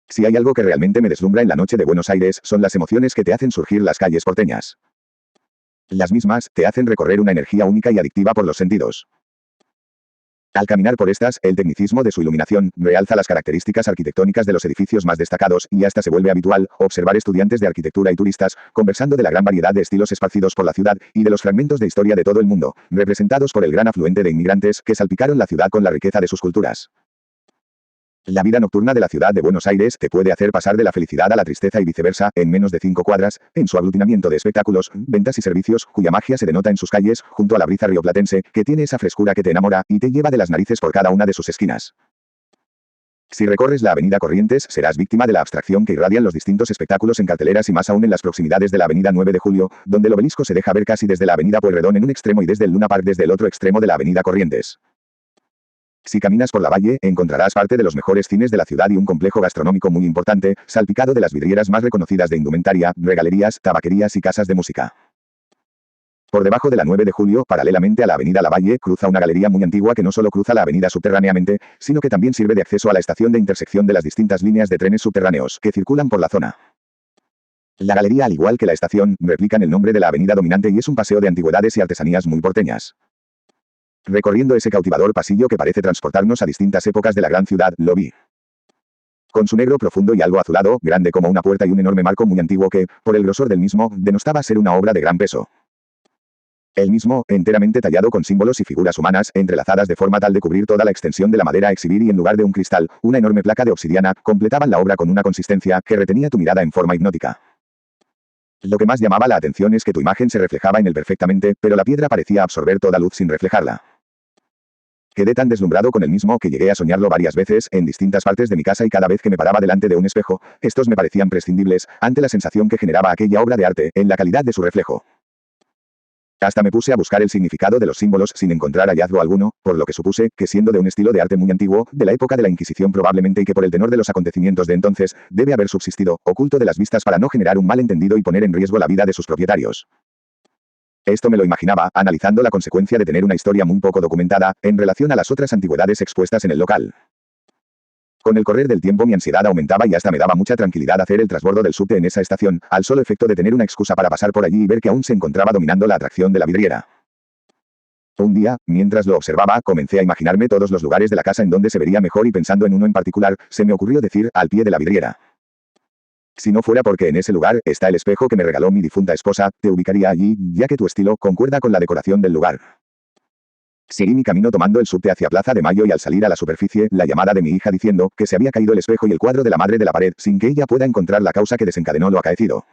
Si hay algo que realmente me deslumbra en la noche de Buenos Aires, son las emociones que te hacen surgir las calles porteñas. Las mismas, te hacen recorrer una energía única y adictiva por los sentidos. Al caminar por estas, el tecnicismo de su iluminación realza las características arquitectónicas de los edificios más destacados, y hasta se vuelve habitual observar estudiantes de arquitectura y turistas conversando de la gran variedad de estilos esparcidos por la ciudad y de los fragmentos de historia de todo el mundo, representados por el gran afluente de inmigrantes que salpicaron la ciudad con la riqueza de sus culturas. La vida nocturna de la ciudad de Buenos Aires te puede hacer pasar de la felicidad a la tristeza y viceversa, en menos de 5 cuadras, en su aglutinamiento de espectáculos, ventas y servicios, cuya magia se denota en sus calles, junto a la brisa rioplatense, que tiene esa frescura que te enamora, y te lleva de las narices por cada una de sus esquinas. Si recorres la avenida Corrientes, serás víctima de la abstracción que irradian los distintos espectáculos en carteleras y más aún en las proximidades de la avenida 9 de Julio, donde el obelisco se deja ver casi desde la avenida Pueyrredón en un extremo y desde el Luna Park desde el otro extremo de la avenida Corrientes. Si caminas por la Valle, encontrarás parte de los mejores cines de la ciudad y un complejo gastronómico muy importante, salpicado de las vidrieras más reconocidas de indumentaria, regalerías, tabaquerías y casas de música. Por debajo de la 9 de Julio, paralelamente a la avenida Lavalle, cruza una galería muy antigua que no solo cruza la avenida subterráneamente, sino que también sirve de acceso a la estación de intersección de las distintas líneas de trenes subterráneos que circulan por la zona. La galería, al igual que la estación, replican el nombre de la avenida dominante y es un paseo de antigüedades y artesanías muy porteñas. Recorriendo ese cautivador pasillo que parece transportarnos a distintas épocas de la gran ciudad, lo vi. Con su negro profundo y algo azulado, grande como una puerta y un enorme marco muy antiguo que, por el grosor del mismo, denostaba ser una obra de gran peso. El mismo, enteramente tallado con símbolos y figuras humanas, entrelazadas de forma tal de cubrir toda la extensión de la madera a exhibir y en lugar de un cristal, una enorme placa de obsidiana, completaban la obra con una consistencia que retenía tu mirada en forma hipnótica. Lo que más llamaba la atención es que tu imagen se reflejaba en él perfectamente, pero la piedra parecía absorber toda luz sin reflejarla. Quedé tan deslumbrado con el mismo que llegué a soñarlo varias veces, en distintas partes de mi casa y cada vez que me paraba delante de un espejo, estos me parecían prescindibles, ante la sensación que generaba aquella obra de arte, en la calidad de su reflejo. Hasta me puse a buscar el significado de los símbolos sin encontrar hallazgo alguno, por lo que supuse que siendo de un estilo de arte muy antiguo, de la época de la Inquisición probablemente y que por el tenor de los acontecimientos de entonces, debe haber subsistido, oculto de las vistas para no generar un malentendido y poner en riesgo la vida de sus propietarios. Esto me lo imaginaba, analizando la consecuencia de tener una historia muy poco documentada, en relación a las otras antigüedades expuestas en el local. Con el correr del tiempo mi ansiedad aumentaba y hasta me daba mucha tranquilidad hacer el trasbordo del subte en esa estación, al solo efecto de tener una excusa para pasar por allí y ver que aún se encontraba dominando la atracción de la vidriera. Un día, mientras lo observaba, comencé a imaginarme todos los lugares de la casa en donde se vería mejor y pensando en uno en particular, se me ocurrió decir, al pie de la vidriera. Si no fuera porque en ese lugar está el espejo que me regaló mi difunta esposa, te ubicaría allí, ya que tu estilo concuerda con la decoración del lugar. Seguí mi camino tomando el subte hacia Plaza de Mayo y al salir a la superficie, la llamada de mi hija diciendo que se había caído el espejo y el cuadro de la madre de la pared, sin que ella pueda encontrar la causa que desencadenó lo acaecido.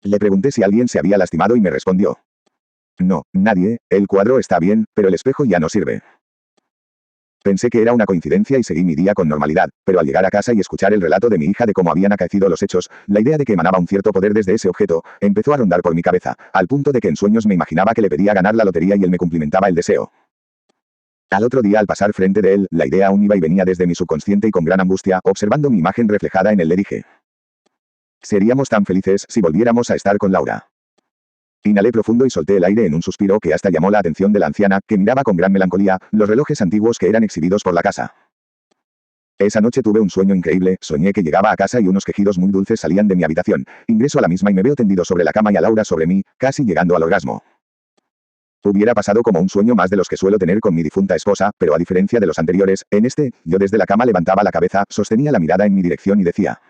Le pregunté si alguien se había lastimado y me respondió: no, nadie, el cuadro está bien, pero el espejo ya no sirve. Pensé que era una coincidencia y seguí mi día con normalidad, pero al llegar a casa y escuchar el relato de mi hija de cómo habían acaecido los hechos, la idea de que emanaba un cierto poder desde ese objeto, empezó a rondar por mi cabeza, al punto de que en sueños me imaginaba que le pedía ganar la lotería y él me cumplimentaba el deseo. Al otro día al pasar frente de él, la idea aún iba y venía desde mi subconsciente y con gran angustia, observando mi imagen reflejada en él le dije: seríamos tan felices si volviéramos a estar con Laura. Inhalé profundo y solté el aire en un suspiro que hasta llamó la atención de la anciana, que miraba con gran melancolía los relojes antiguos que eran exhibidos por la casa. Esa noche tuve un sueño increíble, soñé que llegaba a casa y unos quejidos muy dulces salían de mi habitación. Ingreso a la misma y me veo tendido sobre la cama y a Laura sobre mí, casi llegando al orgasmo. Hubiera pasado como un sueño más de los que suelo tener con mi difunta esposa, pero a diferencia de los anteriores, en este, yo desde la cama levantaba la cabeza, sostenía la mirada en mi dirección y decía: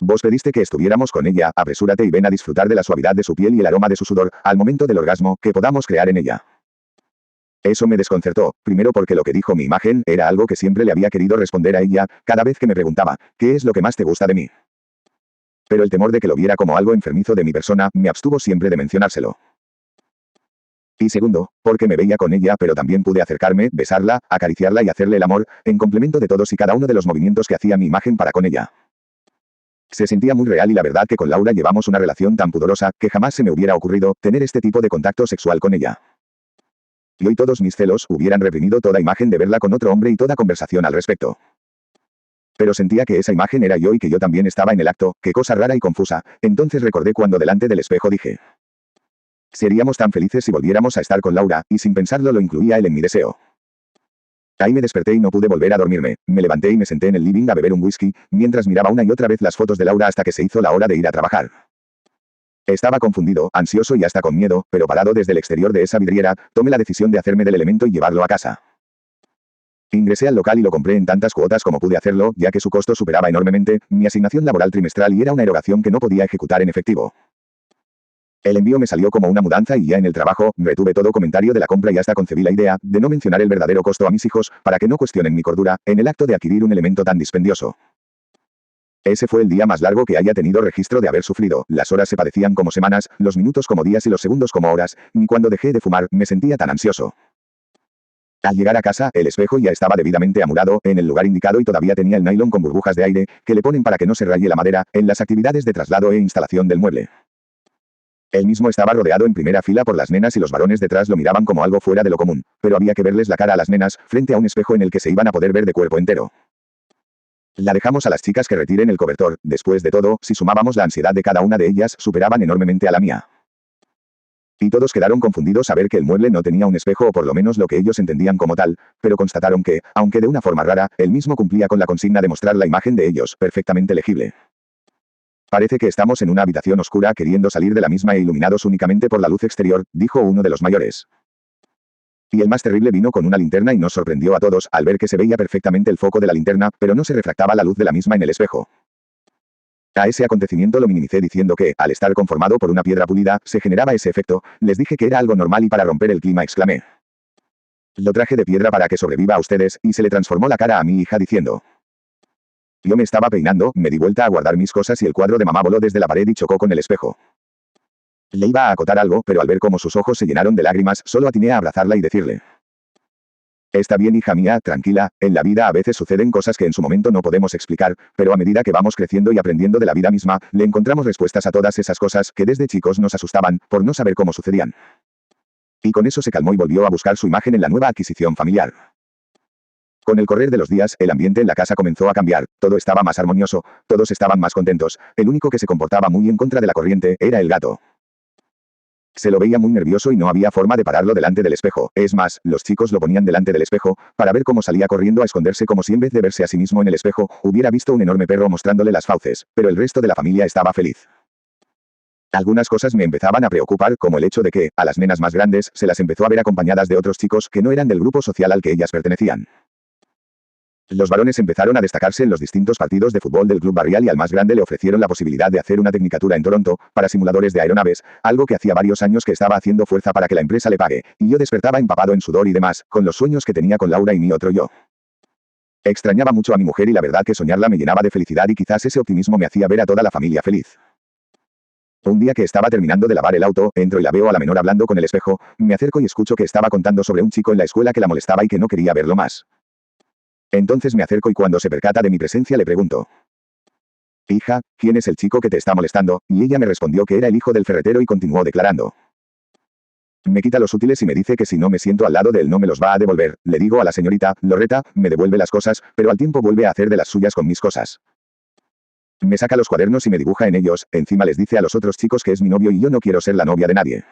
vos pediste que estuviéramos con ella, apresúrate y ven a disfrutar de la suavidad de su piel y el aroma de su sudor, al momento del orgasmo, que podamos crear en ella. Eso me desconcertó, primero porque lo que dijo mi imagen era algo que siempre le había querido responder a ella, cada vez que me preguntaba, ¿qué es lo que más te gusta de mí? Pero el temor de que lo viera como algo enfermizo de mi persona, me abstuvo siempre de mencionárselo. Y segundo, porque me veía con ella pero también pude acercarme, besarla, acariciarla y hacerle el amor, en complemento de todos y cada uno de los movimientos que hacía mi imagen para con ella. Se sentía muy real y la verdad que con Laura llevamos una relación tan pudorosa, que jamás se me hubiera ocurrido tener este tipo de contacto sexual con ella. Y hoy todos mis celos hubieran reprimido toda imagen de verla con otro hombre y toda conversación al respecto. Pero sentía que esa imagen era yo y que yo también estaba en el acto, qué cosa rara y confusa, entonces recordé cuando delante del espejo dije: seríamos tan felices si volviéramos a estar con Laura, y sin pensarlo lo incluía él en mi deseo. Ahí me desperté y no pude volver a dormirme. Me levanté y me senté en el living a beber un whisky, mientras miraba una y otra vez las fotos de Laura hasta que se hizo la hora de ir a trabajar. Estaba confundido, ansioso y hasta con miedo, pero parado desde el exterior de esa vidriera, tomé la decisión de hacerme del elemento y llevarlo a casa. Ingresé al local y lo compré en tantas cuotas como pude hacerlo, ya que su costo superaba enormemente mi asignación laboral trimestral y era una erogación que no podía ejecutar en efectivo. El envío me salió como una mudanza y ya en el trabajo, retuve todo comentario de la compra y hasta concebí la idea de no mencionar el verdadero costo a mis hijos, para que no cuestionen mi cordura, en el acto de adquirir un elemento tan dispendioso. Ese fue el día más largo que haya tenido registro de haber sufrido, las horas se padecían como semanas, los minutos como días y los segundos como horas, ni cuando dejé de fumar, me sentía tan ansioso. Al llegar a casa, el espejo ya estaba debidamente amurado, en el lugar indicado y todavía tenía el nylon con burbujas de aire, que le ponen para que no se raye la madera, en las actividades de traslado e instalación del mueble. El mismo estaba rodeado en primera fila por las nenas y los varones detrás lo miraban como algo fuera de lo común, pero había que verles la cara a las nenas, frente a un espejo en el que se iban a poder ver de cuerpo entero. La dejamos a las chicas que retiren el cobertor, después de todo, si sumábamos la ansiedad de cada una de ellas, superaban enormemente a la mía. Y todos quedaron confundidos a ver que el mueble no tenía un espejo o por lo menos lo que ellos entendían como tal, pero constataron que, aunque de una forma rara, el mismo cumplía con la consigna de mostrar la imagen de ellos, perfectamente legible. Parece que estamos en una habitación oscura queriendo salir de la misma e iluminados únicamente por la luz exterior, dijo uno de los mayores. Y el más terrible vino con una linterna y nos sorprendió a todos al ver que se veía perfectamente el foco de la linterna, pero no se refractaba la luz de la misma en el espejo. A ese acontecimiento lo minimicé diciendo que, al estar conformado por una piedra pulida, se generaba ese efecto, les dije que era algo normal y para romper el clima exclamé. Lo traje de piedra para que sobreviva a ustedes, y se le transformó la cara a mi hija diciendo. Yo me estaba peinando, me di vuelta a guardar mis cosas y el cuadro de mamá voló desde la pared y chocó con el espejo. Le iba a acotar algo, pero al ver cómo sus ojos se llenaron de lágrimas, solo atiné a abrazarla y decirle. Está bien, hija mía, tranquila, en la vida a veces suceden cosas que en su momento no podemos explicar, pero a medida que vamos creciendo y aprendiendo de la vida misma, le encontramos respuestas a todas esas cosas que desde chicos nos asustaban, por no saber cómo sucedían. Y con eso se calmó y volvió a buscar su imagen en la nueva adquisición familiar. Con el correr de los días, el ambiente en la casa comenzó a cambiar, todo estaba más armonioso, todos estaban más contentos, el único que se comportaba muy en contra de la corriente era el gato. Se lo veía muy nervioso y no había forma de pararlo delante del espejo, es más, los chicos lo ponían delante del espejo, para ver cómo salía corriendo a esconderse como si en vez de verse a sí mismo en el espejo, hubiera visto un enorme perro mostrándole las fauces, pero el resto de la familia estaba feliz. Algunas cosas me empezaban a preocupar, como el hecho de que, a las nenas más grandes, se las empezó a ver acompañadas de otros chicos que no eran del grupo social al que ellas pertenecían. Los varones empezaron a destacarse en los distintos partidos de fútbol del club barrial y al más grande le ofrecieron la posibilidad de hacer una tecnicatura en Toronto, para simuladores de aeronaves, algo que hacía varios años que estaba haciendo fuerza para que la empresa le pague, y yo despertaba empapado en sudor y demás, con los sueños que tenía con Laura y mi otro yo. Extrañaba mucho a mi mujer y la verdad que soñarla me llenaba de felicidad y quizás ese optimismo me hacía ver a toda la familia feliz. Un día que estaba terminando de lavar el auto, entro y la veo a la menor hablando con el espejo, me acerco y escucho que estaba contando sobre un chico en la escuela que la molestaba y que no quería verlo más. Entonces me acerco y cuando se percata de mi presencia le pregunto. Hija, ¿quién es el chico que te está molestando? Y ella me respondió que era el hijo del ferretero y continuó declarando. Me quita los útiles y me dice que si no me siento al lado de él no me los va a devolver. Le digo a la señorita, Loretta, me devuelve las cosas, pero al tiempo vuelve a hacer de las suyas con mis cosas. Me saca los cuadernos y me dibuja en ellos, encima les dice a los otros chicos que es mi novio y yo no quiero ser la novia de nadie.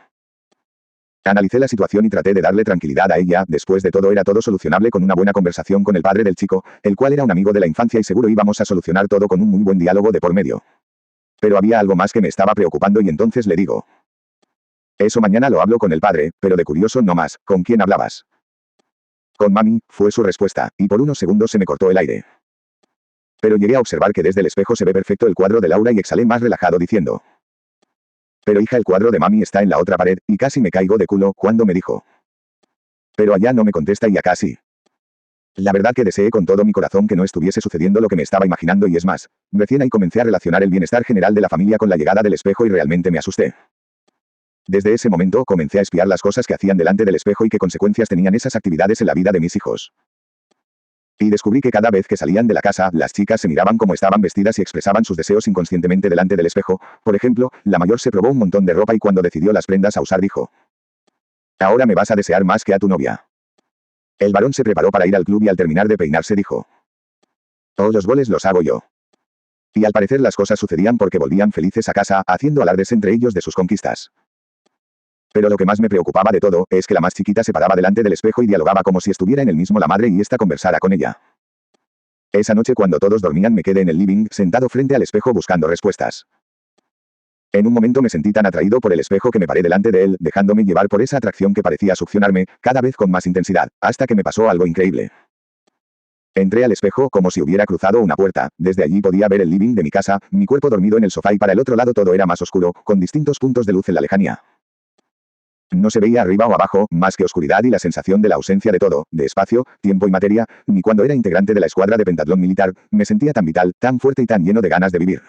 Analicé la situación y traté de darle tranquilidad a ella, después de todo era todo solucionable con una buena conversación con el padre del chico, el cual era un amigo de la infancia y seguro íbamos a solucionar todo con un muy buen diálogo de por medio. Pero había algo más que me estaba preocupando y entonces le digo. Eso mañana lo hablo con el padre, pero de curioso no más, ¿con quién hablabas? Con mami, fue su respuesta, y por unos segundos se me cortó el aire. Pero llegué a observar que desde el espejo se ve perfecto el cuadro de Laura y exhalé más relajado diciendo. Pero hija, el cuadro de mami está en la otra pared, y casi me caigo de culo cuando me dijo. Pero allá no me contesta y acá sí. La verdad que deseé con todo mi corazón que no estuviese sucediendo lo que me estaba imaginando y es más, recién ahí comencé a relacionar el bienestar general de la familia con la llegada del espejo y realmente me asusté. Desde ese momento comencé a espiar las cosas que hacían delante del espejo y qué consecuencias tenían esas actividades en la vida de mis hijos. Y descubrí que cada vez que salían de la casa, las chicas se miraban como estaban vestidas y expresaban sus deseos inconscientemente delante del espejo. Por ejemplo, la mayor se probó un montón de ropa y cuando decidió las prendas a usar dijo. Ahora me vas a desear más que a tu novia. El varón se preparó para ir al club y al terminar de peinarse dijo. Todos los goles los hago yo. Y al parecer las cosas sucedían porque volvían felices a casa, haciendo alardes entre ellos de sus conquistas. Pero lo que más me preocupaba de todo, es que la más chiquita se paraba delante del espejo y dialogaba como si estuviera en el mismo la madre y ésta conversara con ella. Esa noche cuando todos dormían me quedé en el living, sentado frente al espejo buscando respuestas. En un momento me sentí tan atraído por el espejo que me paré delante de él, dejándome llevar por esa atracción que parecía succionarme, cada vez con más intensidad, hasta que me pasó algo increíble. Entré al espejo como si hubiera cruzado una puerta, desde allí podía ver el living de mi casa, mi cuerpo dormido en el sofá y para el otro lado todo era más oscuro, con distintos puntos de luz en la lejanía. No se veía arriba o abajo, más que oscuridad y la sensación de la ausencia de todo, de espacio, tiempo y materia, ni cuando era integrante de la escuadra de pentatlón militar, me sentía tan vital, tan fuerte y tan lleno de ganas de vivir.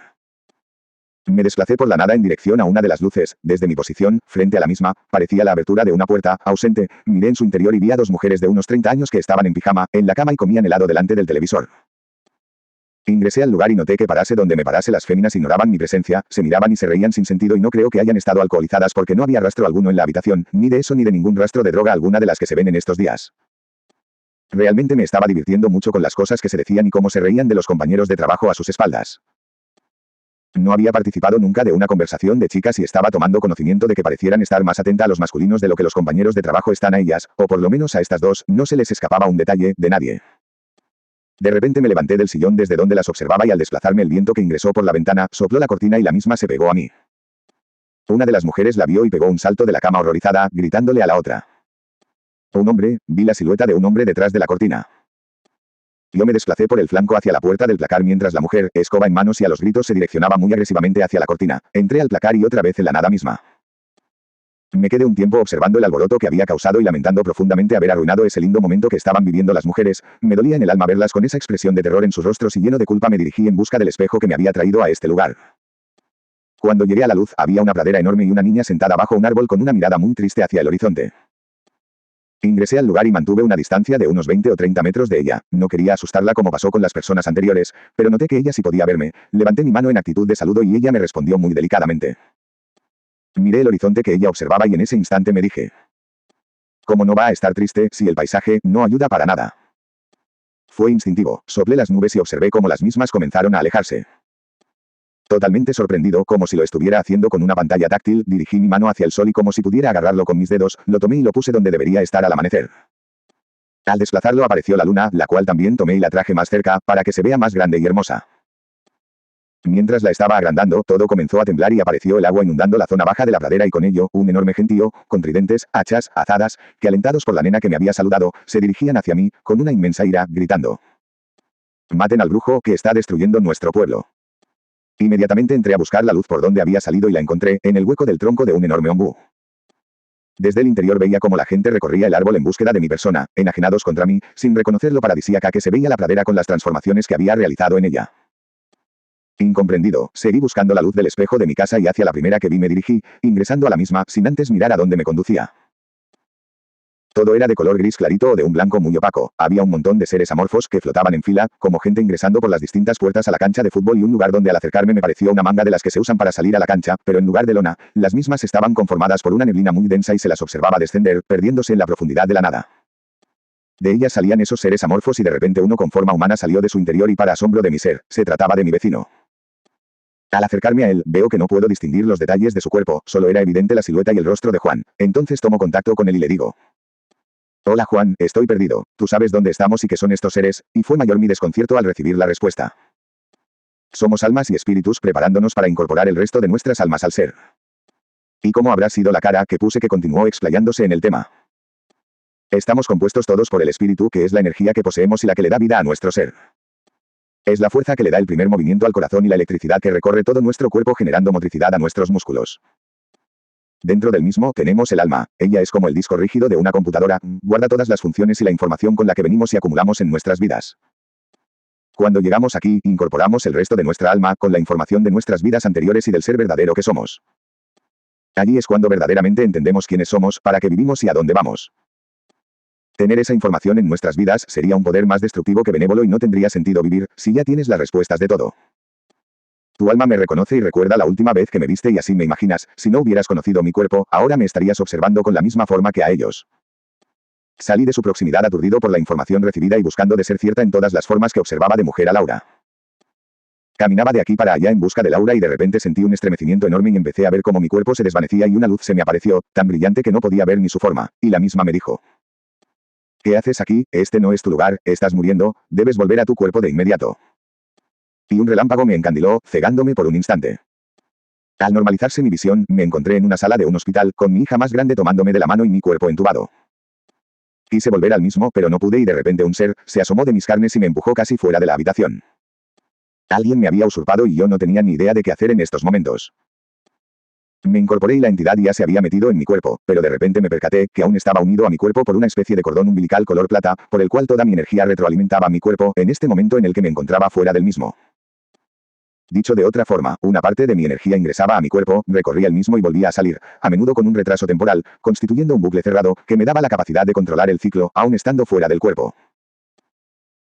Me desplacé por la nada en dirección a una de las luces, desde mi posición, frente a la misma, parecía la abertura de una puerta, ausente, miré en su interior y vi a dos mujeres de unos 30 años que estaban en pijama, en la cama y comían helado delante del televisor. Ingresé al lugar y noté que parase donde me parase las féminas ignoraban mi presencia, se miraban y se reían sin sentido y no creo que hayan estado alcoholizadas porque no había rastro alguno en la habitación, ni de eso ni de ningún rastro de droga alguna de las que se ven en estos días. Realmente me estaba divirtiendo mucho con las cosas que se decían y cómo se reían de los compañeros de trabajo a sus espaldas. No había participado nunca de una conversación de chicas y estaba tomando conocimiento de que parecieran estar más atenta a los masculinos de lo que los compañeros de trabajo están a ellas, o por lo menos a estas dos, no se les escapaba un detalle, de nadie. De repente me levanté del sillón desde donde las observaba y al desplazarme el viento que ingresó por la ventana, sopló la cortina y la misma se pegó a mí. Una de las mujeres la vio y pegó un salto de la cama horrorizada, gritándole a la otra. Un hombre, vi la silueta de un hombre detrás de la cortina. Yo me desplacé por el flanco hacia la puerta del placar mientras la mujer, escoba en manos y a los gritos se direccionaba muy agresivamente hacia la cortina. Entré al placar y otra vez en la nada misma. Me quedé un tiempo observando el alboroto que había causado y lamentando profundamente haber arruinado ese lindo momento que estaban viviendo las mujeres. Me dolía en el alma verlas con esa expresión de terror en sus rostros y lleno de culpa me dirigí en busca del espejo que me había traído a este lugar. Cuando llegué a la luz había una pradera enorme y una niña sentada bajo un árbol con una mirada muy triste hacia el horizonte. Ingresé al lugar y mantuve una distancia de unos 20 o 30 metros de ella. No quería asustarla como pasó con las personas anteriores, pero noté que ella sí podía verme. Levanté mi mano en actitud de saludo y ella me respondió muy delicadamente. Miré el horizonte que ella observaba y en ese instante me dije: ¿cómo no va a estar triste si el paisaje no ayuda para nada? Fue instintivo, soplé las nubes y observé cómo las mismas comenzaron a alejarse. Totalmente sorprendido, como si lo estuviera haciendo con una pantalla táctil, dirigí mi mano hacia el sol y como si pudiera agarrarlo con mis dedos, lo tomé y lo puse donde debería estar al amanecer. Al desplazarlo apareció la luna, la cual también tomé y la traje más cerca, para que se vea más grande y hermosa. Mientras la estaba agrandando, todo comenzó a temblar y apareció el agua inundando la zona baja de la pradera y con ello, un enorme gentío, con tridentes, hachas, azadas, que alentados por la nena que me había saludado, se dirigían hacia mí, con una inmensa ira, gritando: «Maten al brujo, que está destruyendo nuestro pueblo». Inmediatamente entré a buscar la luz por donde había salido y la encontré, en el hueco del tronco de un enorme ombú. Desde el interior veía cómo la gente recorría el árbol en búsqueda de mi persona, enajenados contra mí, sin reconocer lo paradisíaca que se veía la pradera con las transformaciones que había realizado en ella. Incomprendido, seguí buscando la luz del espejo de mi casa y hacia la primera que vi me dirigí, ingresando a la misma, sin antes mirar a dónde me conducía. Todo era de color gris clarito o de un blanco muy opaco. Había un montón de seres amorfos que flotaban en fila, como gente ingresando por las distintas puertas a la cancha de fútbol y un lugar donde al acercarme me pareció una manga de las que se usan para salir a la cancha, pero en lugar de lona, las mismas estaban conformadas por una neblina muy densa y se las observaba descender, perdiéndose en la profundidad de la nada. De ellas salían esos seres amorfos y de repente uno con forma humana salió de su interior y para asombro de mi ser, se trataba de mi vecino. Al acercarme a él, veo que no puedo distinguir los detalles de su cuerpo, solo era evidente la silueta y el rostro de Juan. Entonces tomo contacto con él y le digo: «Hola Juan, estoy perdido. Tú sabes dónde estamos y qué son estos seres», y fue mayor mi desconcierto al recibir la respuesta. «Somos almas y espíritus preparándonos para incorporar el resto de nuestras almas al ser». ¿Y cómo habrá sido la cara que puse que continuó explayándose en el tema? Estamos compuestos todos por el espíritu, que es la energía que poseemos y la que le da vida a nuestro ser. Es la fuerza que le da el primer movimiento al corazón y la electricidad que recorre todo nuestro cuerpo generando motricidad a nuestros músculos. Dentro del mismo tenemos el alma, ella es como el disco rígido de una computadora, guarda todas las funciones y la información con la que venimos y acumulamos en nuestras vidas. Cuando llegamos aquí, incorporamos el resto de nuestra alma, con la información de nuestras vidas anteriores y del ser verdadero que somos. Allí es cuando verdaderamente entendemos quiénes somos, para qué vivimos y a dónde vamos. Tener esa información en nuestras vidas sería un poder más destructivo que benévolo y no tendría sentido vivir, si ya tienes las respuestas de todo. Tu alma me reconoce y recuerda la última vez que me viste y así me imaginas, si no hubieras conocido mi cuerpo, ahora me estarías observando con la misma forma que a ellos. Salí de su proximidad aturdido por la información recibida y buscando de ser cierta en todas las formas que observaba de mujer a Laura. Caminaba de aquí para allá en busca de Laura y de repente sentí un estremecimiento enorme y empecé a ver cómo mi cuerpo se desvanecía y una luz se me apareció, tan brillante que no podía ver ni su forma, y la misma me dijo: ¿qué haces aquí? Este no es tu lugar, estás muriendo, debes volver a tu cuerpo de inmediato. Y un relámpago me encandiló, cegándome por un instante. Al normalizarse mi visión, me encontré en una sala de un hospital, con mi hija más grande tomándome de la mano y mi cuerpo entubado. Quise volver al mismo, pero no pude y de repente un ser se asomó de mis carnes y me empujó casi fuera de la habitación. Alguien me había usurpado y yo no tenía ni idea de qué hacer en estos momentos. Me incorporé y la entidad ya se había metido en mi cuerpo, pero de repente me percaté que aún estaba unido a mi cuerpo por una especie de cordón umbilical color plata, por el cual toda mi energía retroalimentaba mi cuerpo en este momento en el que me encontraba fuera del mismo. Dicho de otra forma, una parte de mi energía ingresaba a mi cuerpo, recorría el mismo y volvía a salir, a menudo con un retraso temporal, constituyendo un bucle cerrado, que me daba la capacidad de controlar el ciclo, aún estando fuera del cuerpo.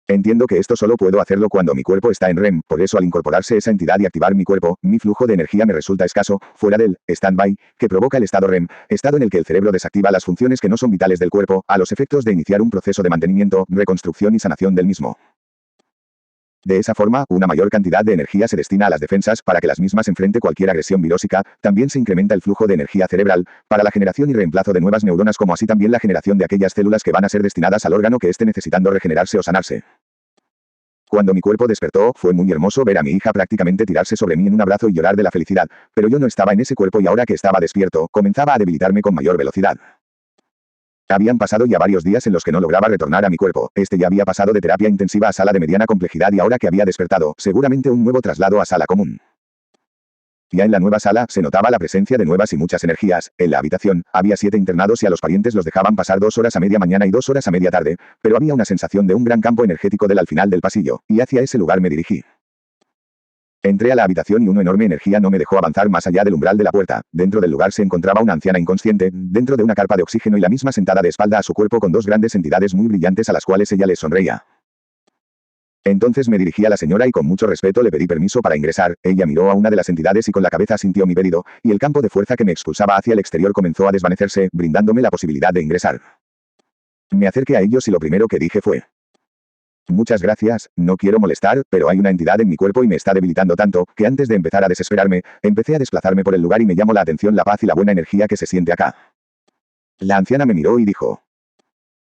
Entiendo que esto solo puedo hacerlo cuando mi cuerpo está en REM, por eso al incorporarse esa entidad y activar mi cuerpo, mi flujo de energía me resulta escaso, fuera del stand-by, que provoca el estado REM, estado en el que el cerebro desactiva las funciones que no son vitales del cuerpo, a los efectos de iniciar un proceso de mantenimiento, reconstrucción y sanación del mismo. De esa forma, una mayor cantidad de energía se destina a las defensas para que las mismas enfrente cualquier agresión virósica, también se incrementa el flujo de energía cerebral, para la generación y reemplazo de nuevas neuronas como así también la generación de aquellas células que van a ser destinadas al órgano que esté necesitando regenerarse o sanarse. Cuando mi cuerpo despertó, fue muy hermoso ver a mi hija prácticamente tirarse sobre mí en un abrazo y llorar de la felicidad, pero yo no estaba en ese cuerpo y ahora que estaba despierto, comenzaba a debilitarme con mayor velocidad. Habían pasado ya varios días en los que no lograba retornar a mi cuerpo, este ya había pasado de terapia intensiva a sala de mediana complejidad y ahora que había despertado, seguramente un nuevo traslado a sala común. Ya en la nueva sala, se notaba la presencia de nuevas y muchas energías, en la habitación, había 7 internados y a los parientes los dejaban pasar 2 horas a media mañana y 2 horas a media tarde, pero había una sensación de un gran campo energético al final del pasillo, y hacia ese lugar me dirigí. Entré a la habitación y una enorme energía no me dejó avanzar más allá del umbral de la puerta. Dentro del lugar se encontraba una anciana inconsciente, dentro de una carpa de oxígeno y la misma sentada de espalda a su cuerpo con 2 grandes entidades muy brillantes a las cuales ella les sonreía. Entonces me dirigí a la señora y con mucho respeto le pedí permiso para ingresar, ella miró a una de las entidades y con la cabeza asintió mi pedido, y el campo de fuerza que me expulsaba hacia el exterior comenzó a desvanecerse, brindándome la posibilidad de ingresar. Me acerqué a ellos y lo primero que dije fue: muchas gracias, no quiero molestar, pero hay una entidad en mi cuerpo y me está debilitando tanto, que antes de empezar a desesperarme, empecé a desplazarme por el lugar y me llamó la atención la paz y la buena energía que se siente acá. La anciana me miró y dijo: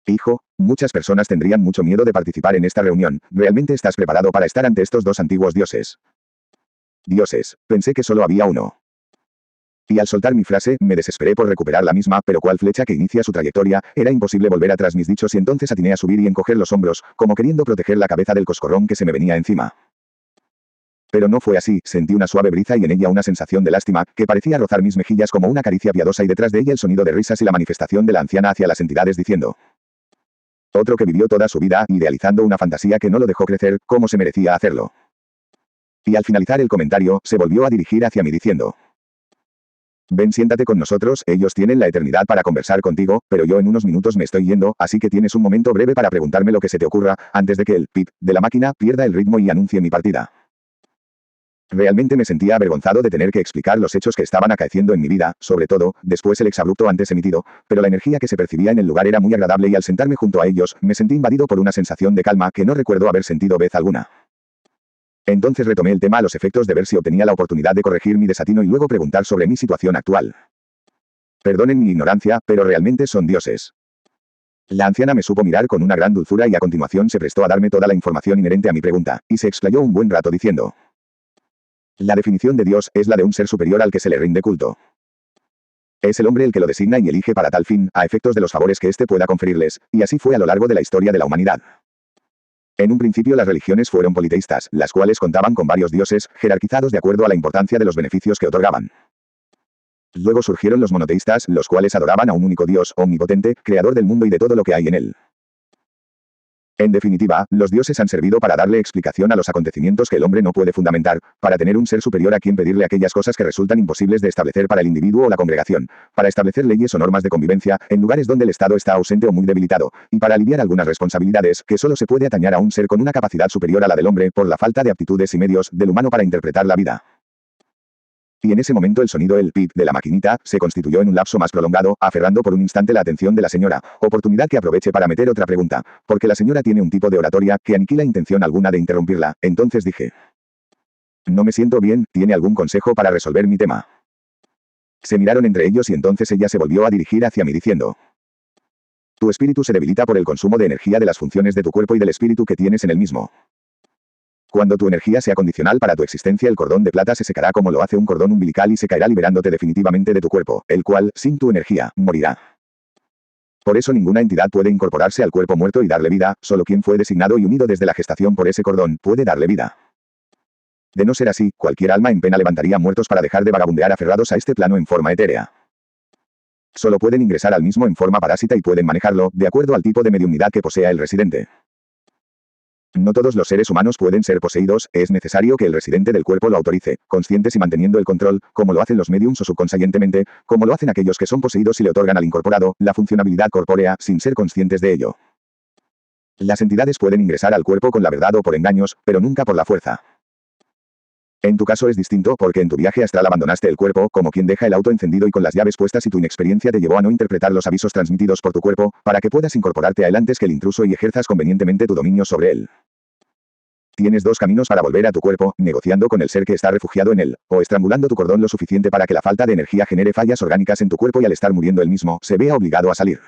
hijo, muchas personas tendrían mucho miedo de participar en esta reunión, ¿realmente estás preparado para estar ante estos 2 antiguos dioses? Dioses, pensé que solo había uno. Y al soltar mi frase, me desesperé por recuperar la misma, pero cual flecha que inicia su trayectoria, era imposible volver atrás mis dichos y entonces atiné a subir y encoger los hombros, como queriendo proteger la cabeza del coscorrón que se me venía encima. Pero no fue así, sentí una suave brisa y en ella una sensación de lástima, que parecía rozar mis mejillas como una caricia piadosa y detrás de ella el sonido de risas y la manifestación de la anciana hacia las entidades diciendo: otro que vivió toda su vida, idealizando una fantasía que no lo dejó crecer, como se merecía hacerlo. Y al finalizar el comentario, se volvió a dirigir hacia mí diciendo: ven, siéntate con nosotros, ellos tienen la eternidad para conversar contigo, pero yo en unos minutos me estoy yendo, así que tienes un momento breve para preguntarme lo que se te ocurra, antes de que el pip de la máquina pierda el ritmo y anuncie mi partida. Realmente me sentía avergonzado de tener que explicar los hechos que estaban acaeciendo en mi vida, sobre todo, después el exabrupto antes emitido, pero la energía que se percibía en el lugar era muy agradable y al sentarme junto a ellos, me sentí invadido por una sensación de calma que no recuerdo haber sentido vez alguna. Entonces retomé el tema a los efectos de ver si obtenía la oportunidad de corregir mi desatino y luego preguntar sobre mi situación actual. Perdonen mi ignorancia, pero realmente son dioses. La anciana me supo mirar con una gran dulzura y a continuación se prestó a darme toda la información inherente a mi pregunta, y se explayó un buen rato diciendo: la definición de Dios es la de un ser superior al que se le rinde culto. Es el hombre el que lo designa y elige para tal fin, a efectos de los favores que éste pueda conferirles, y así fue a lo largo de la historia de la humanidad. En un principio las religiones fueron politeístas, las cuales contaban con varios dioses, jerarquizados de acuerdo a la importancia de los beneficios que otorgaban. Luego surgieron los monoteístas, los cuales adoraban a un único Dios, omnipotente, creador del mundo y de todo lo que hay en él. En definitiva, los dioses han servido para darle explicación a los acontecimientos que el hombre no puede fundamentar, para tener un ser superior a quien pedirle aquellas cosas que resultan imposibles de establecer para el individuo o la congregación, para establecer leyes o normas de convivencia, en lugares donde el Estado está ausente o muy debilitado, y para aliviar algunas responsabilidades que solo se puede atañar a un ser con una capacidad superior a la del hombre por la falta de aptitudes y medios del humano para interpretar la vida. Y en ese momento el sonido el pip de la maquinita se constituyó en un lapso más prolongado, aferrando por un instante la atención de la señora, oportunidad que aproveche para meter otra pregunta, porque la señora tiene un tipo de oratoria que aniquila intención alguna de interrumpirla. Entonces dije: No me siento bien, ¿tiene algún consejo para resolver mi tema? Se miraron entre ellos y entonces ella se volvió a dirigir hacia mí diciendo: tu espíritu se debilita por el consumo de energía de las funciones de tu cuerpo y del espíritu que tienes en el mismo. Cuando tu energía sea condicional para tu existencia, el cordón de plata se secará como lo hace un cordón umbilical y se caerá liberándote definitivamente de tu cuerpo, el cual, sin tu energía, morirá. Por eso ninguna entidad puede incorporarse al cuerpo muerto y darle vida, solo quien fue designado y unido desde la gestación por ese cordón, puede darle vida. De no ser así, cualquier alma en pena levantaría muertos para dejar de vagabundear aferrados a este plano en forma etérea. Solo pueden ingresar al mismo en forma parásita y pueden manejarlo, de acuerdo al tipo de mediunidad que posea el residente. No todos los seres humanos pueden ser poseídos, es necesario que el residente del cuerpo lo autorice, conscientes y manteniendo el control, como lo hacen los mediums o subconscientemente, como lo hacen aquellos que son poseídos y le otorgan al incorporado, la funcionabilidad corpórea, sin ser conscientes de ello. Las entidades pueden ingresar al cuerpo con la verdad o por engaños, pero nunca por la fuerza. En tu caso es distinto porque en tu viaje astral abandonaste el cuerpo, como quien deja el auto encendido y con las llaves puestas y tu inexperiencia te llevó a no interpretar los avisos transmitidos por tu cuerpo, para que puedas incorporarte a él antes que el intruso y ejerzas convenientemente tu dominio sobre él. Tienes dos caminos para volver a tu cuerpo, negociando con el ser que está refugiado en él, o estrangulando tu cordón lo suficiente para que la falta de energía genere fallas orgánicas en tu cuerpo y al estar muriendo él mismo, se vea obligado a salir.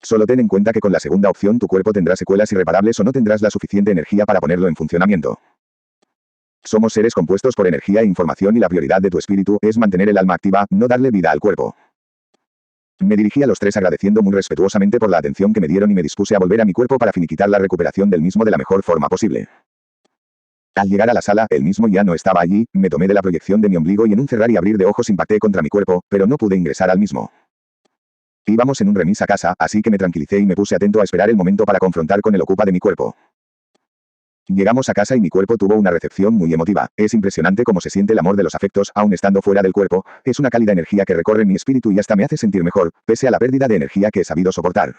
Solo ten en cuenta que con la segunda opción tu cuerpo tendrá secuelas irreparables o no tendrás la suficiente energía para ponerlo en funcionamiento. Somos seres compuestos por energía e información y la prioridad de tu espíritu es mantener el alma activa, no darle vida al cuerpo. Me dirigí a los tres agradeciendo muy respetuosamente por la atención que me dieron y me dispuse a volver a mi cuerpo para finiquitar la recuperación del mismo de la mejor forma posible. Al llegar a la sala, el mismo ya no estaba allí, me tomé de la proyección de mi ombligo y en un cerrar y abrir de ojos impacté contra mi cuerpo, pero no pude ingresar al mismo. Íbamos en un remis a casa, así que me tranquilicé y me puse atento a esperar el momento para confrontar con el ocupa de mi cuerpo. Llegamos a casa y mi cuerpo tuvo una recepción muy emotiva. Es impresionante cómo se siente el amor de los afectos, aun estando fuera del cuerpo, es una cálida energía que recorre mi espíritu y hasta me hace sentir mejor, pese a la pérdida de energía que he sabido soportar.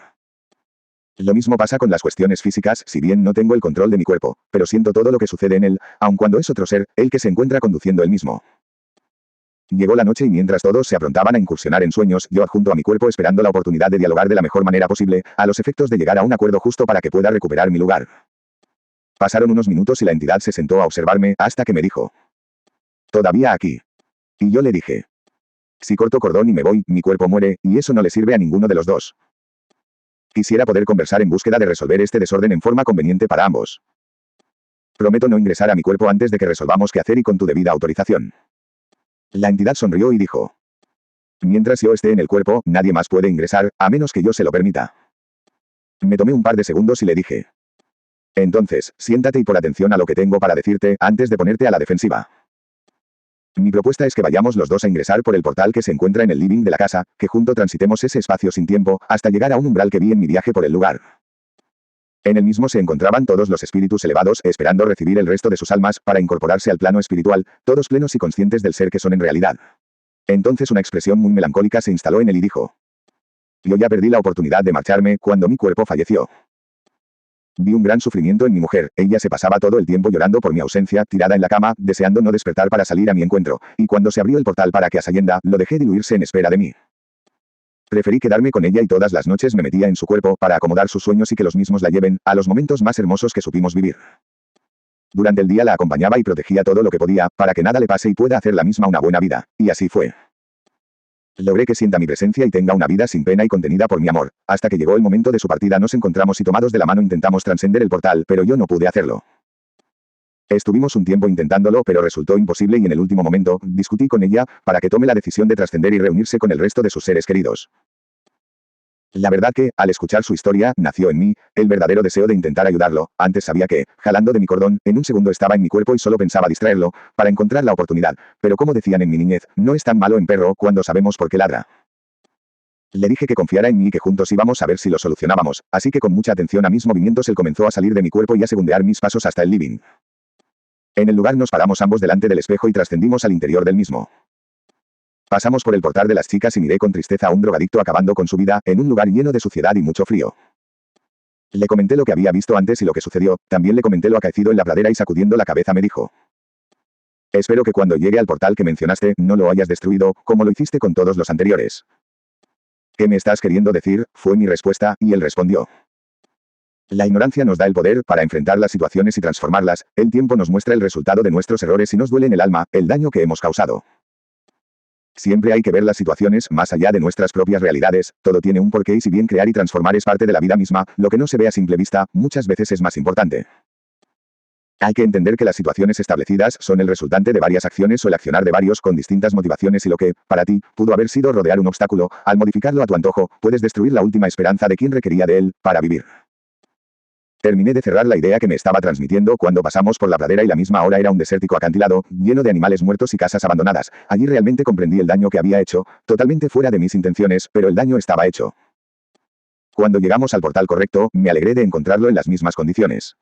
Lo mismo pasa con las cuestiones físicas, si bien no tengo el control de mi cuerpo, pero siento todo lo que sucede en él, aun cuando es otro ser, el que se encuentra conduciendo el mismo. Llegó la noche y mientras todos se aprontaban a incursionar en sueños, yo adjunto a mi cuerpo esperando la oportunidad de dialogar de la mejor manera posible, a los efectos de llegar a un acuerdo justo para que pueda recuperar mi lugar. Pasaron unos minutos y la entidad se sentó a observarme, hasta que me dijo: «¿Todavía aquí?». Y yo le dije: «Si corto cordón y me voy, mi cuerpo muere, y eso no le sirve a ninguno de los dos. Quisiera poder conversar en búsqueda de resolver este desorden en forma conveniente para ambos. Prometo no ingresar a mi cuerpo antes de que resolvamos qué hacer y con tu debida autorización». La entidad sonrió y dijo: «Mientras yo esté en el cuerpo, nadie más puede ingresar, a menos que yo se lo permita». Me tomé un par de segundos y le dije: «Entonces, siéntate y pon atención a lo que tengo para decirte, antes de ponerte a la defensiva. Mi propuesta es que vayamos los dos a ingresar por el portal que se encuentra en el living de la casa, que junto transitemos ese espacio sin tiempo, hasta llegar a un umbral que vi en mi viaje por el lugar. En el mismo se encontraban todos los espíritus elevados, esperando recibir el resto de sus almas, para incorporarse al plano espiritual, todos plenos y conscientes del ser que son en realidad». Entonces una expresión muy melancólica se instaló en él y dijo: «Yo ya perdí la oportunidad de marcharme, cuando mi cuerpo falleció. Vi un gran sufrimiento en mi mujer, ella se pasaba todo el tiempo llorando por mi ausencia, tirada en la cama, deseando no despertar para salir a mi encuentro, y cuando se abrió el portal para que Asayenda, lo dejé diluirse en espera de mí. Preferí quedarme con ella y todas las noches me metía en su cuerpo, para acomodar sus sueños y que los mismos la lleven, a los momentos más hermosos que supimos vivir. Durante el día la acompañaba y protegía todo lo que podía, para que nada le pase y pueda hacer la misma una buena vida, y así fue. Logré que sienta mi presencia y tenga una vida sin pena y contenida por mi amor. Hasta que llegó el momento de su partida nos encontramos y tomados de la mano intentamos trascender el portal, pero yo no pude hacerlo. Estuvimos un tiempo intentándolo, pero resultó imposible y en el último momento, discutí con ella, para que tome la decisión de trascender y reunirse con el resto de sus seres queridos. La verdad que, al escuchar su historia, nació en mí, el verdadero deseo de intentar ayudarlo. Antes sabía que, jalando de mi cordón, en un segundo estaba en mi cuerpo y solo pensaba distraerlo, para encontrar la oportunidad. Pero como decían en mi niñez, no es tan malo en perro cuando sabemos por qué ladra. Le dije que confiara en mí y que juntos íbamos a ver si lo solucionábamos, así que con mucha atención a mis movimientos él comenzó a salir de mi cuerpo y a segundear mis pasos hasta el living. En el lugar nos paramos ambos delante del espejo y trascendimos al interior del mismo. Pasamos por el portal de las chicas y miré con tristeza a un drogadicto acabando con su vida, en un lugar lleno de suciedad y mucho frío. Le comenté lo que había visto antes y lo que sucedió, también le comenté lo acaecido en la pradera y sacudiendo la cabeza me dijo: «Espero que cuando llegue al portal que mencionaste, no lo hayas destruido, como lo hiciste con todos los anteriores». «¿Qué me estás queriendo decir?», fue mi respuesta, y él respondió: La ignorancia nos da el poder para enfrentar las situaciones y transformarlas, el tiempo nos muestra el resultado de nuestros errores y nos duele en el alma, el daño que hemos causado. Siempre hay que ver las situaciones más allá de nuestras propias realidades, todo tiene un porqué y si bien crear y transformar es parte de la vida misma, lo que no se ve a simple vista, muchas veces es más importante. Hay que entender que las situaciones establecidas son el resultante de varias acciones o el accionar de varios con distintas motivaciones y lo que, para ti, pudo haber sido rodear un obstáculo, al modificarlo a tu antojo, puedes destruir la última esperanza de quien requería de él, para vivir. Terminé de cerrar la idea que me estaba transmitiendo cuando pasamos por la pradera y la misma hora era un desértico acantilado, lleno de animales muertos y casas abandonadas. Allí realmente comprendí el daño que había hecho, totalmente fuera de mis intenciones, pero el daño estaba hecho. Cuando llegamos al portal correcto, me alegré de encontrarlo en las mismas condiciones.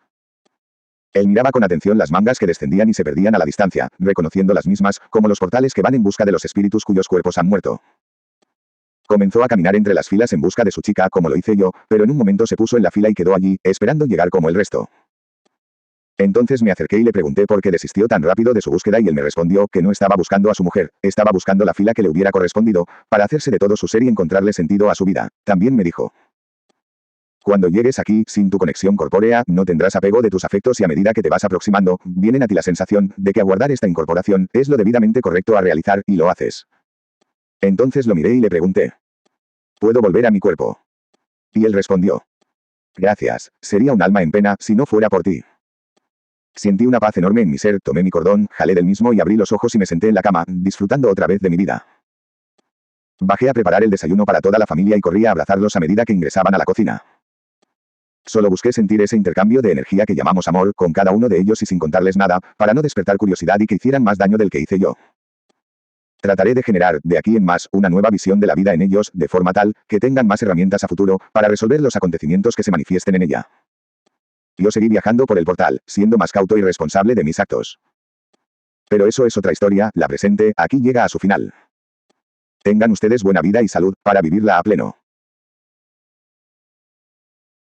Él miraba con atención las mangas que descendían y se perdían a la distancia, reconociendo las mismas, como los portales que van en busca de los espíritus cuyos cuerpos han muerto. Comenzó a caminar entre las filas en busca de su chica como lo hice yo, pero en un momento se puso en la fila y quedó allí, esperando llegar como el resto. Entonces me acerqué y le pregunté por qué desistió tan rápido de su búsqueda y él me respondió que no estaba buscando a su mujer, estaba buscando la fila que le hubiera correspondido, para hacerse de todo su ser y encontrarle sentido a su vida. También me dijo: cuando llegues aquí, sin tu conexión corpórea, no tendrás apego de tus afectos y a medida que te vas aproximando, vienen a ti la sensación de que aguardar esta incorporación es lo debidamente correcto a realizar, y lo haces. Entonces lo miré y le pregunté: ¿puedo volver a mi cuerpo? Y él respondió: gracias, sería un alma en pena si no fuera por ti. Sentí una paz enorme en mi ser, tomé mi cordón, jalé del mismo y abrí los ojos y me senté en la cama, disfrutando otra vez de mi vida. Bajé a preparar el desayuno para toda la familia y corrí a abrazarlos a medida que ingresaban a la cocina. Solo busqué sentir ese intercambio de energía que llamamos amor con cada uno de ellos y sin contarles nada, para no despertar curiosidad y que hicieran más daño del que hice yo. Trataré de generar, de aquí en más, una nueva visión de la vida en ellos, de forma tal, que tengan más herramientas a futuro, para resolver los acontecimientos que se manifiesten en ella. Yo seguí viajando por el portal, siendo más cauto y responsable de mis actos. Pero eso es otra historia, la presente, aquí llega a su final. Tengan ustedes buena vida y salud, para vivirla a pleno.